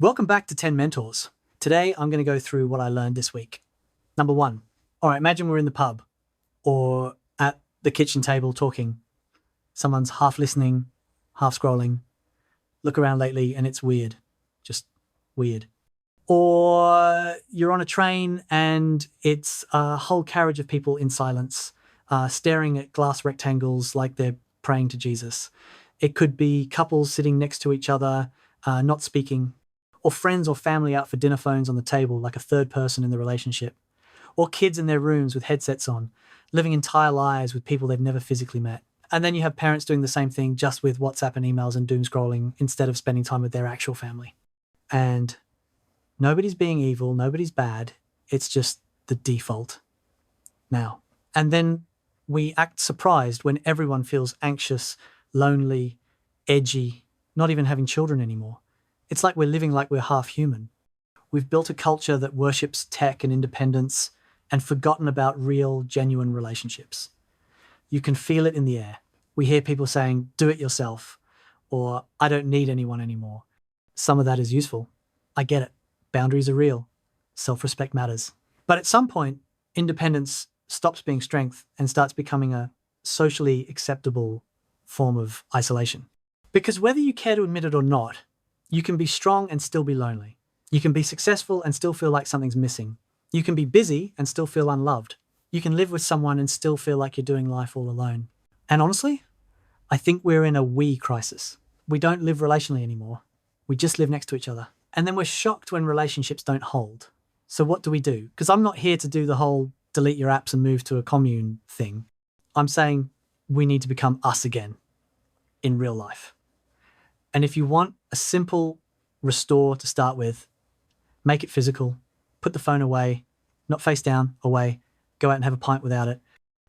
Welcome back to 10 Mentors. Today, I'm going to go through what I learned this week. Number one, all right, imagine we're in the pub or at the kitchen table talking. Someone's half listening, half scrolling. Look around lately and it's weird, just weird. Or you're on a train and it's a whole carriage of people in silence, staring at glass rectangles like they're praying to Jesus. It could be couples sitting next to each other, not speaking, or friends or family out for dinner phones on the table like a third person in the relationship, or kids in their rooms with headsets on, living entire lives with people they've never physically met. And then you have parents doing the same thing just with WhatsApp and emails and doom scrolling instead of spending time with their actual family. And nobody's being evil, nobody's bad, it's just the default now. And then we act surprised when everyone feels anxious, lonely, edgy, not even having children anymore. It's like we're living like we're half human. We've built a culture that worships tech and independence and forgotten about real, genuine relationships. You can feel it in the air. We hear people saying, do it yourself, or I don't need anyone anymore. Some of that is useful. I get it. Boundaries are real. Self-respect matters. But at some point, independence stops being strength and starts becoming a socially acceptable form of isolation. Because whether you care to admit it or not, you can be strong and still be lonely. You can be successful and still feel like something's missing. You can be busy and still feel unloved. You can live with someone and still feel like you're doing life all alone. And honestly, I think we're in a we crisis. We don't live relationally anymore. We just live next to each other. And then we're shocked when relationships don't hold. So what do we do? Because I'm not here to do the whole delete your apps and move to a commune thing. I'm saying we need to become us again in real life. And if you want a simple restore to start with, make it physical, put the phone away, not face down, away, go out and have a pint without it,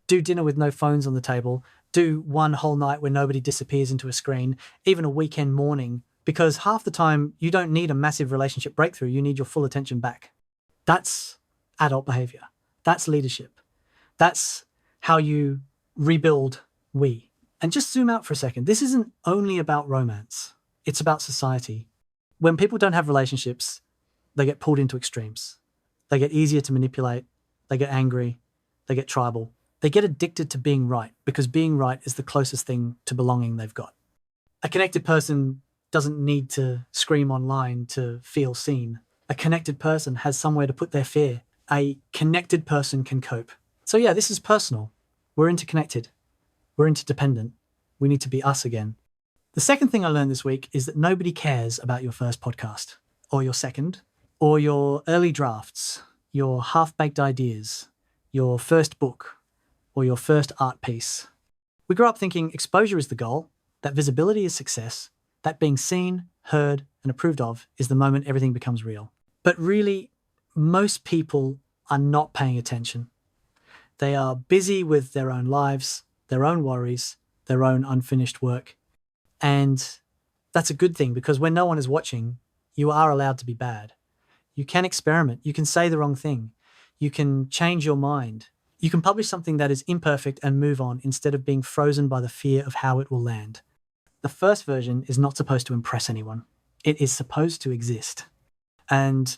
do dinner with no phones on the table, do one whole night where nobody disappears into a screen, even a weekend morning, because half the time you don't need a massive relationship breakthrough, you need your full attention back. That's adult behavior. That's leadership. That's how you rebuild we. And just zoom out for a second. This isn't only about romance. It's about society. When people don't have relationships, they get pulled into extremes. They get easier to manipulate. They get angry. They get tribal. They get addicted to being right because being right is the closest thing to belonging they've got. A connected person doesn't need to scream online to feel seen. A connected person has somewhere to put their fear. A connected person can cope. So yeah, this is personal. We're interconnected. We're interdependent. We need to be us again. The second thing I learned this week is that nobody cares about your first podcast, or your second, or your early drafts, your half-baked ideas, your first book, or your first art piece. We grew up thinking exposure is the goal, that visibility is success, that being seen, heard, and approved of is the moment everything becomes real. But really, most people are not paying attention. They are busy with their own lives, their own worries, their own unfinished work. And that's a good thing because when no one is watching, you are allowed to be bad. You can experiment. You can say the wrong thing. You can change your mind. You can publish something that is imperfect and move on instead of being frozen by the fear of how it will land. The first version is not supposed to impress anyone. It is supposed to exist. And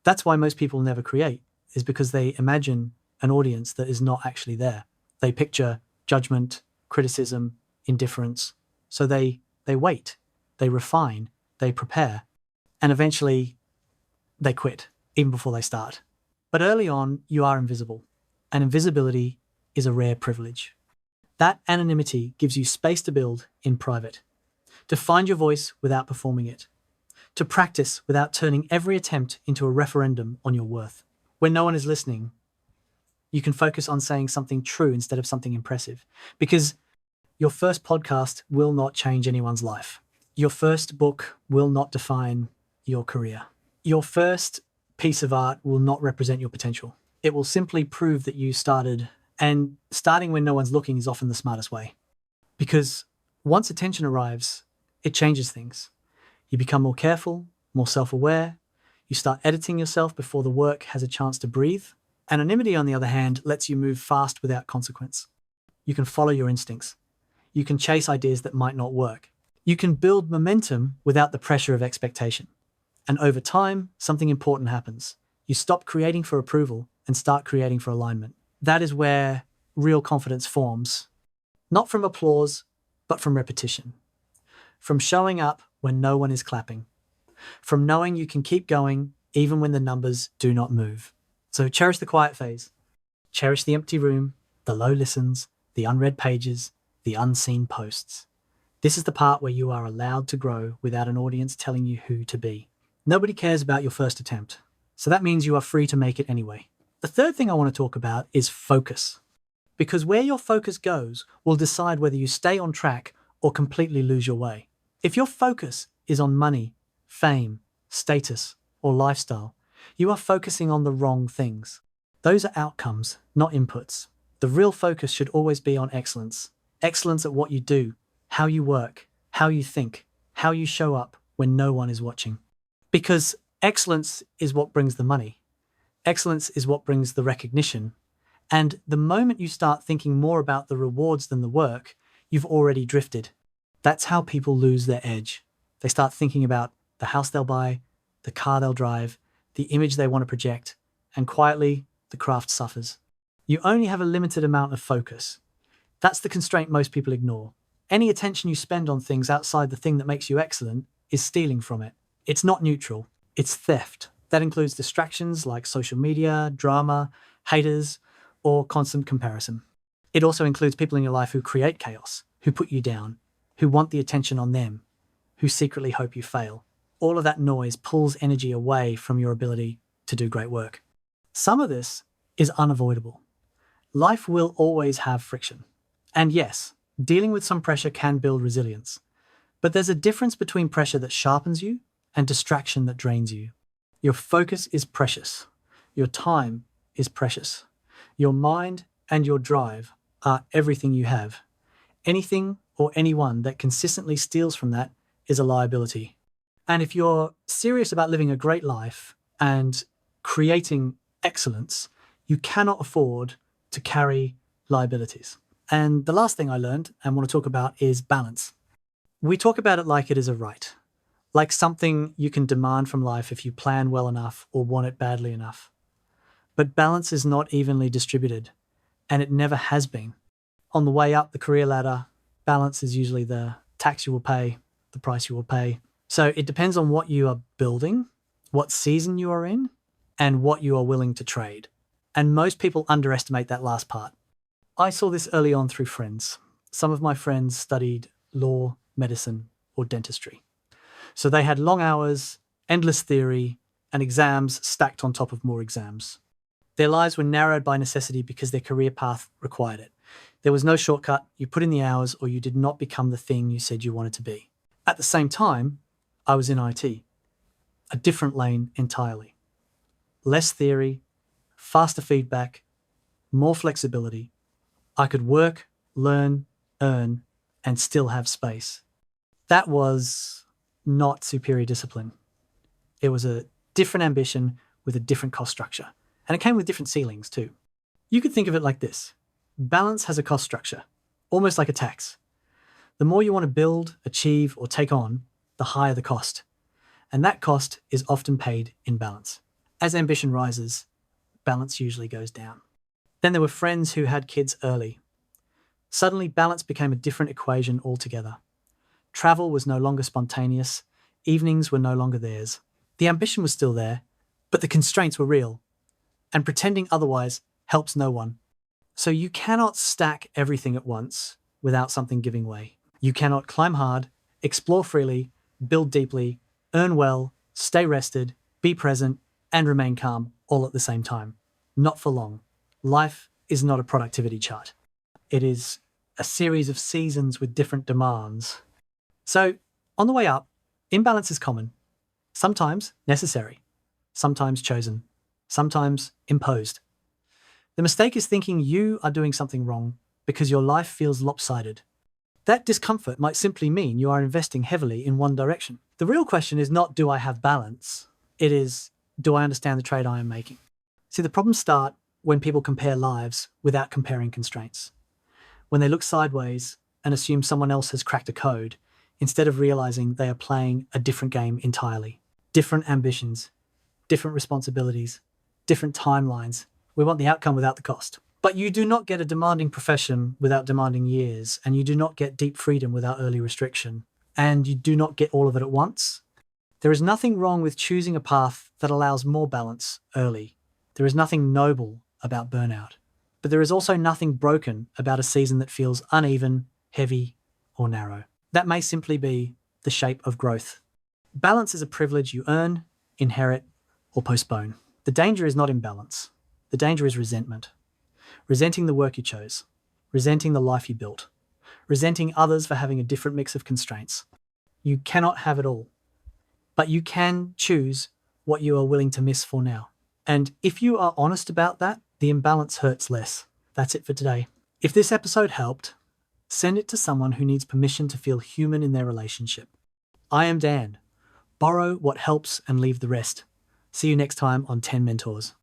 that's why most people never create, is because they imagine an audience that is not actually there. They picture judgment, criticism, indifference. So they wait, they refine, they prepare, and eventually they quit, even before they start. But early on, you are invisible, and invisibility is a rare privilege. That anonymity gives you space to build in private, to find your voice without performing it, to practice without turning every attempt into a referendum on your worth. When no one is listening, you can focus on saying something true instead of something impressive, because your first podcast will not change anyone's life. Your first book will not define your career. Your first piece of art will not represent your potential. It will simply prove that you started, and starting when no one's looking is often the smartest way. Because once attention arrives, it changes things. You become more careful, more self-aware. You start editing yourself before the work has a chance to breathe. Anonymity, on the other hand, lets you move fast without consequence. You can follow your instincts. You can chase ideas that might not work. You can build momentum without the pressure of expectation. And over time, something important happens. You stop creating for approval and start creating for alignment. That is where real confidence forms, not from applause, but from repetition, from showing up when no one is clapping, from knowing you can keep going even when the numbers do not move. So cherish the quiet phase. Cherish the empty room, the low listens, the unread pages, the unseen posts. This is the part where you are allowed to grow without an audience telling you who to be. Nobody cares about your first attempt, so that means you are free to make it anyway. The third thing I want to talk about is focus, because where your focus goes will decide whether you stay on track or completely lose your way. If your focus is on money, fame, status, or lifestyle, you are focusing on the wrong things. Those are outcomes, not inputs. The real focus should always be on excellence. Excellence at what you do, how you work, how you think, how you show up when no one is watching. Because excellence is what brings the money. Excellence is what brings the recognition. And the moment you start thinking more about the rewards than the work, you've already drifted. That's how people lose their edge. They start thinking about the house they'll buy, the car they'll drive, the image they want to project, and quietly, the craft suffers. You only have a limited amount of focus. That's the constraint most people ignore. Any attention you spend on things outside the thing that makes you excellent is stealing from it. It's not neutral, it's theft. That includes distractions like social media, drama, haters, or constant comparison. It also includes people in your life who create chaos, who put you down, who want the attention on them, who secretly hope you fail. All of that noise pulls energy away from your ability to do great work. Some of this is unavoidable. Life will always have friction. And yes, dealing with some pressure can build resilience. But there's a difference between pressure that sharpens you and distraction that drains you. Your focus is precious. Your time is precious. Your mind and your drive are everything you have. Anything or anyone that consistently steals from that is a liability. And if you're serious about living a great life and creating excellence, you cannot afford to carry liabilities. And the last thing I learned and want to talk about is balance. We talk about it like it is a right, like something you can demand from life if you plan well enough or want it badly enough. But balance is not evenly distributed, and it never has been. On the way up the career ladder, balance is usually the tax you will pay, the price you will pay. So it depends on what you are building, what season you are in, and what you are willing to trade. And most people underestimate that last part. I saw this early on through friends. Some of my friends studied law, medicine, or dentistry. So they had long hours, endless theory, and exams stacked on top of more exams. Their lives were narrowed by necessity because their career path required it. There was no shortcut. You put in the hours or you did not become the thing you said you wanted to be. At the same time, I was in IT, a different lane entirely. Less theory, faster feedback, more flexibility. I could work, learn, earn, and still have space. That was not superior discipline. It was a different ambition with a different cost structure. And it came with different ceilings too. You could think of it like this. Balance has a cost structure, almost like a tax. The more you want to build, achieve, or take on, the higher the cost. And that cost is often paid in balance. As ambition rises, balance usually goes down. Then there were friends who had kids early. Suddenly, balance became a different equation altogether. Travel was no longer spontaneous. Evenings were no longer theirs. The ambition was still there, but the constraints were real. And pretending otherwise helps no one. So you cannot stack everything at once without something giving way. You cannot climb hard, explore freely, build deeply, earn well, stay rested, be present, and remain calm all at the same time. Not for long. Life is not a productivity chart. It is a series of seasons with different demands. So, on the way up, imbalance is common. Sometimes necessary. Sometimes chosen. Sometimes imposed. The mistake is thinking you are doing something wrong because your life feels lopsided. That discomfort might simply mean you are investing heavily in one direction. The real question is not, do I have balance? It is, do I understand the trade I am making? See, the problems start when people compare lives without comparing constraints. When they look sideways and assume someone else has cracked a code, instead of realizing they are playing a different game entirely. different ambitions, different responsibilities, different timelines. We want the outcome without the cost. But you do not get a demanding profession without demanding years, and you do not get deep freedom without early restriction, and you do not get all of it at once. There is nothing wrong with choosing a path that allows more balance early. There is nothing noble about burnout. But there is also nothing broken about a season that feels uneven, heavy, or narrow. That may simply be the shape of growth. Balance is a privilege you earn, inherit, or postpone. The danger is not imbalance. The danger is resentment. Resenting the work you chose. Resenting the life you built. Resenting others for having a different mix of constraints. You cannot have it all. But you can choose what you are willing to miss for now. And if you are honest about that, the imbalance hurts less. That's it for today. If this episode helped, send it to someone who needs permission to feel human in their relationship. I am Dan. Borrow what helps and leave the rest. See you next time on 10 Mentors.